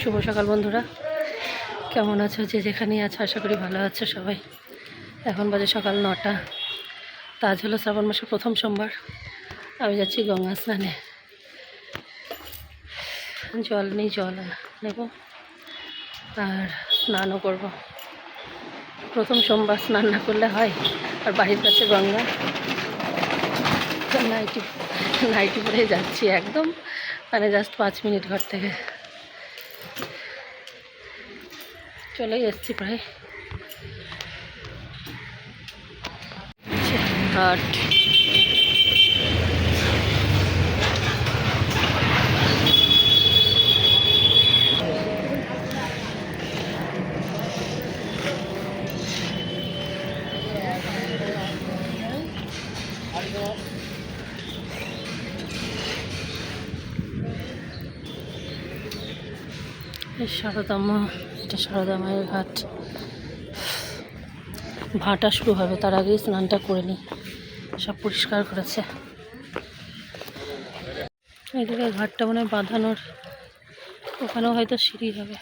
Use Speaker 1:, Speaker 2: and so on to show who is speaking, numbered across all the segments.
Speaker 1: শুভ সকাল বন্ধুরা, কেমন আছো? যে যেখানেই আছো আশা করি ভালো আছো সবাই। এখন বাজে সকাল 9টা। তা আজ হলো শ্রাবণ মাসের প্রথম সোমবার। আমি যাচ্ছি গঙ্গা স্নানে। জল নেই, জল নেব আর স্নানও করব। প্রথম সোমবার স্নান না করলে হয়? আর বাড়ির কাছে গঙ্গা। নাইটি পরে যাচ্ছি একদম, মানে জাস্ট 5 মিনিট ঘর থেকে। চলেই এসছি প্রায়। আর সারদামা, এটা সারদা মায়ের ঘাট। ভাটা শুরু হবে, তার আগেই স্নানটা করে নিই। সব পরিষ্কার করেছে। এদিকে ঘাটটা মনে হয় বাঁধানোর, ওখানেও হয়তো সিঁড়ি হবে।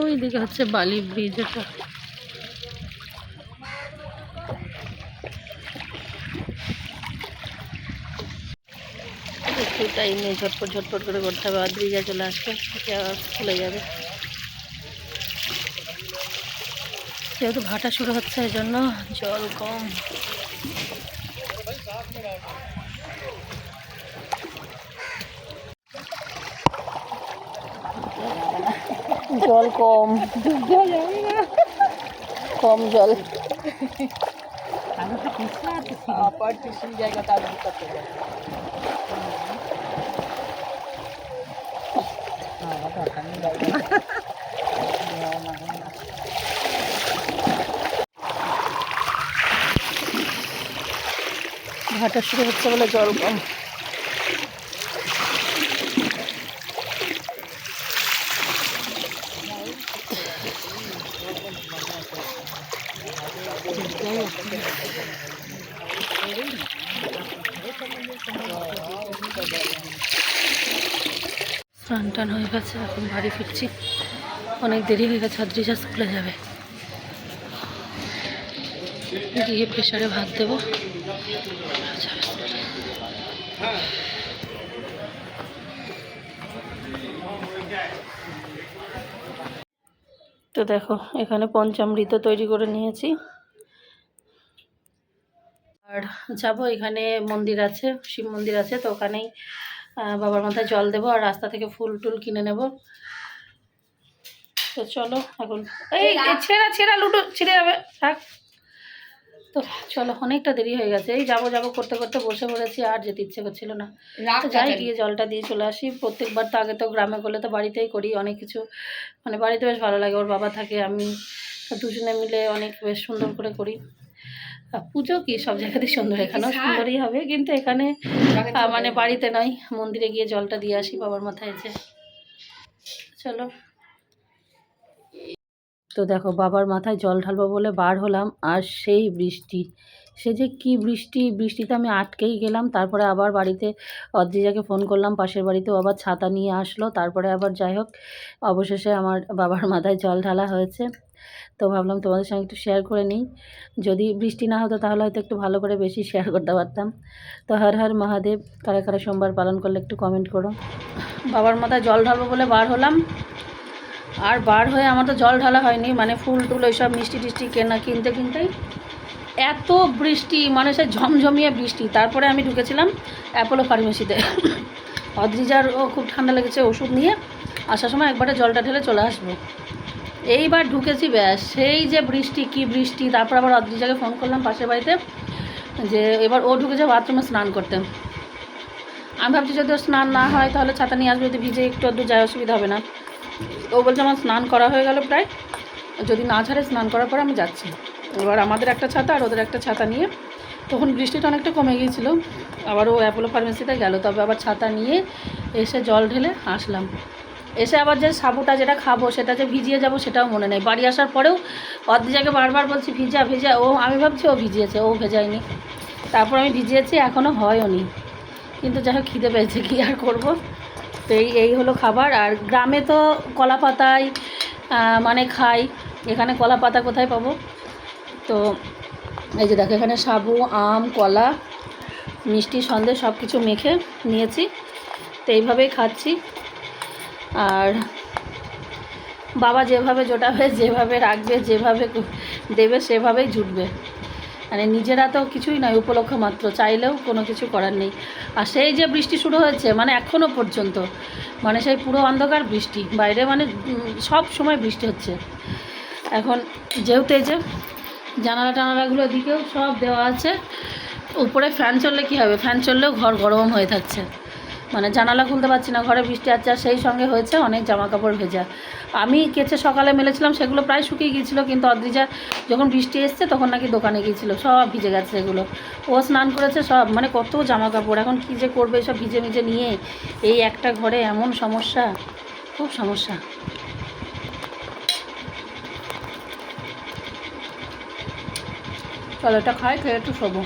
Speaker 1: ওই দিকে হচ্ছে বালি ব্রিজ। এটা একটু টাইম নেই, ঝটপট করে করতে হবে। আর ব্রিজে চলে আসবে, আবার খুলে যাবে। যেহেতু ভাটা শুরু হচ্ছে এই জন্য জল কম। জল কম, কম জল। ভাটা শুরু হচ্ছে বলে জল কম। স্নান টান হয়ে গেছে, এখন বাড়ি ফিরছি। অনেক দেরি হয়ে গেছে, আদ্রিজা স্কুলে যাবে। গিয়ে প্রেসারে ভাত দেবো। তো দেখো, এখানে পঞ্চামৃত তৈরি করে নিয়েছি। আর যাবো, এখানে মন্দির আছে, শিব মন্দির আছে, তো ওখানেই বাবার মাথায় জল দেবো আর রাস্তা থেকে ফুল টুল কিনে নেব। তো চলো এখন, এই ছেঁড়া লুটো ছিঁড়ে যাবে, থাক। তো চলো, অনেকটা দেরি হয়ে গেছে। এই যাবো করতে করতে বসে পড়েছি, আর যেতে ইচ্ছে করছিল না। তো যাই, গিয়ে জলটা দিয়ে চলে আসি। প্রত্যেকবার তো আগে তো গ্রামে করলে তো বাড়িতেই করি অনেক কিছু, মানে বাড়িতে বেশ ভালো লাগে। ওর বাবা থাকে, আমি, দুজনে মিলে অনেক বেশ সুন্দর করে করি। পুজো কি সব জায়গাতেই সুন্দর, এখানেও সুন্দরই হবে, কিন্তু এখানে মানে বাড়িতে নয়, মন্দিরে গিয়ে জলটা দিয়ে আসি বাবার মাথায় এসে। চলো। তো দেখো, বাবার মাথায় জল ঢালবো বলে বার হলাম, আর সেই বৃষ্টি। সে যে কি বৃষ্টিতে আমি আটকেই গেলাম। তারপরে আবার বাড়িতে অদ্রিজাকে ফোন করলাম, পাশের বাড়িতেও আবার ছাতা নিয়ে আসলো। তারপরে আবার যাই হোক, অবশেষে আমার বাবার মাথায় জল ঢালা হয়েছে। তো ভাবলাম তোমাদের সঙ্গে একটু শেয়ার করে নিই। যদি বৃষ্টি না হতো তাহলে হয়তো একটু ভালো করে বেশি শেয়ার করতে পারতাম। তো হর হর মহাদেব। কারা কারা সোমবার পালন করলে একটু কমেন্ট করো। বাবার মাথায় জল ঢালবো বলে বার হলাম, আর বার হয়ে আমার তো জল ঢালা হয়নি, মানে ফুল টুল ওইসব মিষ্টি টিষ্টি কিনতেই এত বৃষ্টি, মানে সে ঝমঝমিয়ে বৃষ্টি। তারপরে আমি ঢুকেছিলাম অ্যাপোলো ফার্মেসিতে। অদ্রিজারও খুব ঠান্ডা লেগেছে, ওষুধ নিয়ে আসার সময় একবারে জলটা ঢেলে চলে আসবো। এইবার ঢুকেছি, ব্যাস সেই যে বৃষ্টি, কি বৃষ্টি। তারপর আবার অদ্রিজাকে ফোন করলাম পাশের বাড়িতে, যে এবার ও ঢুকেছে বাথরুমে স্নান করতে। আমি ভাবছি যদি ওর স্নান না হয় তাহলে ছাতা নিয়ে আসবে, যদি ভিজে একটু আধটু যায় অসুবিধা হবে না। ও বলছে আমার স্নান করা হয়ে গেল প্রায়, যদি না ছাড়ে স্নান করার পরে আমি যাচ্ছি। এবার আমাদের একটা ছাতা আর ওদের একটা ছাতা নিয়ে, তখন বৃষ্টিটা অনেকটা কমে গিয়েছিল, আবার ও অ্যাপোলো ফার্মেসিতে গেল, তবে আবার ছাতা নিয়ে এসে জল ঢেলে আসলাম। এসে আবার যে সাবুটা যেটা খাবো সেটা যে ভিজিয়ে যাব সেটাও মনে নেই। বাড়ি আসার পরেও অর্ধেককে বারবার বলছি ভিজা ভিজা, ও আমি ভাবছি ও ভিজিয়েছে, ও ভেজায়নি। তারপর আমি ভিজিয়েছি, এখনও হয়ও নি, কিন্তু যাই হোক খিদে পেয়েছে, কী আর করবো। তো এই হলো খাবার। আর গ্রামে তো কলা পাতায় মানে খাই, এখানে কলা পাতা কোথায় পাবো? তো এই যে দেখো এখানে সাবু, আম, কলা, মিষ্টি, সন্দেশ সব কিছু মেখে নিয়েছি, তো এইভাবেই খাচ্ছি। আর বাবা যেভাবে জোটাবে, যেভাবে রাখবে, যেভাবে দেবে সেভাবেই জুটবে, মানে নিজেরা তো কিছুই নয়, উপলক্ষ মাত্র, চাইলেও কোনো কিছু করার নেই। আর সেই যে বৃষ্টি শুরু হয়েছে মানে এখনও পর্যন্ত, মানে সেই পুরো অন্ধকার বৃষ্টি বাইরে, মানে সব সময় বৃষ্টি হচ্ছে। এখন যেহেতু এই যে জানালা টানালাগুলো এদিকেও সব দেওয়া আছে, উপরে ফ্যান চললে কী হবে, ফ্যান চললেও ঘর গরম হয়ে থাকছে, মানে জানালা খুলতে পারছি না, ঘরে বৃষ্টি আছে। আর সেই সঙ্গে হয়েছে অনেক জামা কাপড় ভেজা, আমি কেচে সকালে মেলেছিলাম, সেগুলো প্রায় শুকিয়ে গিয়েছিলো, কিন্তু অদ্রিজা যখন বৃষ্টি এসছে তখন নাকি দোকানে গিয়েছিলো, সব ভিজে গেছে সেগুলো। ও স্নান করেছে সব, মানে কত জামা কাপড়, এখন কী যে করবে সব ভিজে ভিজে নিয়ে, এই একটা ঘরে এমন সমস্যা, খুব সমস্যা। চলো এটা খাই, খেয়ে একটু শোবো।